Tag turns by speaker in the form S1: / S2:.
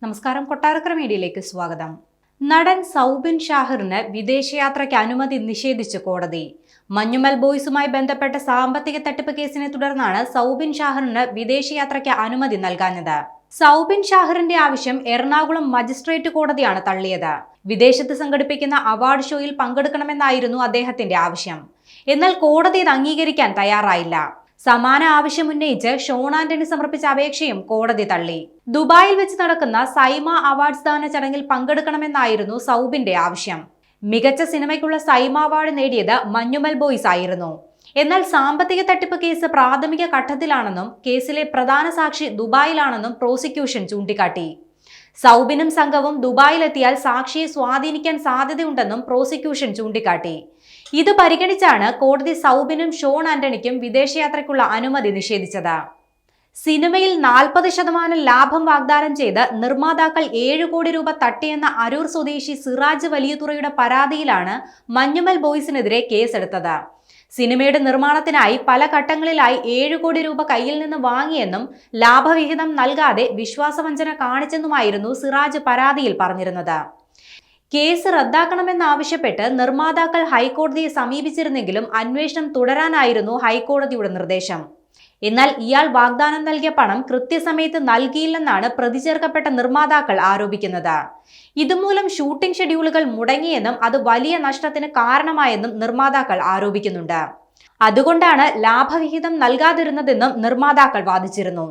S1: നമസ്കാരം, കൊട്ടാരക്കര മീഡിയയിലേക്ക് സ്വാഗതം. നടൻ സൗബിൻ ഷാഹിറിന് വിദേശയാത്രയ്ക്ക് അനുമതി നിഷേധിച്ച് കോടതി. മഞ്ഞുമൽ ബോയ്സുമായി ബന്ധപ്പെട്ട സാമ്പത്തിക തട്ടിപ്പ് കേസിനെ തുടർന്നാണ് സൗബിൻ ഷാഹിറിന് വിദേശയാത്രയ്ക്ക് അനുമതി നൽകാഞ്ഞത്. സൗബിൻ ഷാഹിറിന്റെ ആവശ്യം എറണാകുളം മജിസ്ട്രേറ്റ് കോടതിയാണ് തള്ളിയത്. വിദേശത്ത് സംഘടിപ്പിക്കുന്ന അവാർഡ് ഷോയിൽ പങ്കെടുക്കണമെന്നായിരുന്നു അദ്ദേഹത്തിന്റെ ആവശ്യം. എന്നാൽ കോടതി ഇത് അംഗീകരിക്കാൻ തയ്യാറായില്ല. സമാന ആവശ്യമുന്നയിച്ച് ഷോൺ ആന്റണി സമർപ്പിച്ച അപേക്ഷയും കോടതി തള്ളി. ദുബായിൽ വെച്ച് നടക്കുന്ന സൈമ അവാർഡ്സ് ദാന ചടങ്ങിൽ പങ്കെടുക്കണമെന്നായിരുന്നു സൗബിന്റെ ആവശ്യം. മികച്ച സിനിമയ്ക്കുള്ള സൈമ അവാർഡ് നേടിയത് മഞ്ഞുമൽ ബോയ്സ് ആയിരുന്നു. എന്നാൽ സാമ്പത്തിക തട്ടിപ്പ് കേസ് പ്രാഥമിക ഘട്ടത്തിലാണെന്നും കേസിലെ പ്രധാന സാക്ഷി ദുബായിലാണെന്നും പ്രോസിക്യൂഷൻ ചൂണ്ടിക്കാട്ടി. സൗബിനും സംഘവും ദുബായിലെത്തിയാൽ സാക്ഷിയെ സ്വാധീനിക്കാൻ സാധ്യതയുണ്ടെന്നും പ്രോസിക്യൂഷൻ ചൂണ്ടിക്കാട്ടി. ഇത് പരിഗണിച്ചാണ് കോടതി സൗബിനും ഷോൺ ആന്റണിക്കും വിദേശയാത്രയ്ക്കുള്ള അനുമതി നിഷേധിച്ചത്. സിനിമയിൽ 40% ലാഭം വാഗ്ദാനം ചെയ്ത് നിർമ്മാതാക്കൾ 7 കോടി രൂപ തട്ടിയെന്ന അരൂർ സ്വദേശി സിറാജ് വലിയതുറയുടെ പരാതിയിലാണ് മഞ്ഞുമൽ ബോയ്സിനെതിരെ കേസെടുത്തത്. സിനിമയുടെ നിർമ്മാണത്തിനായി പല ഘട്ടങ്ങളിലായി 7 കോടി രൂപ കയ്യിൽ നിന്ന് വാങ്ങിയെന്നും ലാഭവിഹിതം നൽകാതെ വിശ്വാസവഞ്ചന കാണിച്ചെന്നുമായിരുന്നു സിറാജ് പരാതിയിൽ പറഞ്ഞിരുന്നത്. കേസ് റദ്ദാക്കണമെന്നാവശ്യപ്പെട്ട് നിർമ്മാതാക്കൾ ഹൈക്കോടതിയെ സമീപിച്ചിരുന്നെങ്കിലും അന്വേഷണം തുടരാനായിരുന്നു ഹൈക്കോടതിയുടെ നിർദ്ദേശം. എന്നാൽ ഇയാൾ വാഗ്ദാനം നൽകിയ പണം കൃത്യസമയത്ത് നൽകിയില്ലെന്നാണ് പ്രതിചേർക്കപ്പെട്ട നിർമ്മാതാക്കൾ ആരോപിക്കുന്നത്. ഇതുമൂലം ഷൂട്ടിംഗ് ഷെഡ്യൂളുകൾ മുടങ്ങിയെന്നും അത് വലിയ നഷ്ടത്തിന് കാരണമായെന്നും നിർമ്മാതാക്കൾ ആരോപിക്കുന്നുണ്ട്. അതുകൊണ്ടാണ് ലാഭവിഹിതം നൽകാതിരുന്നതെന്നും നിർമ്മാതാക്കൾ വാദിച്ചിരുന്നു.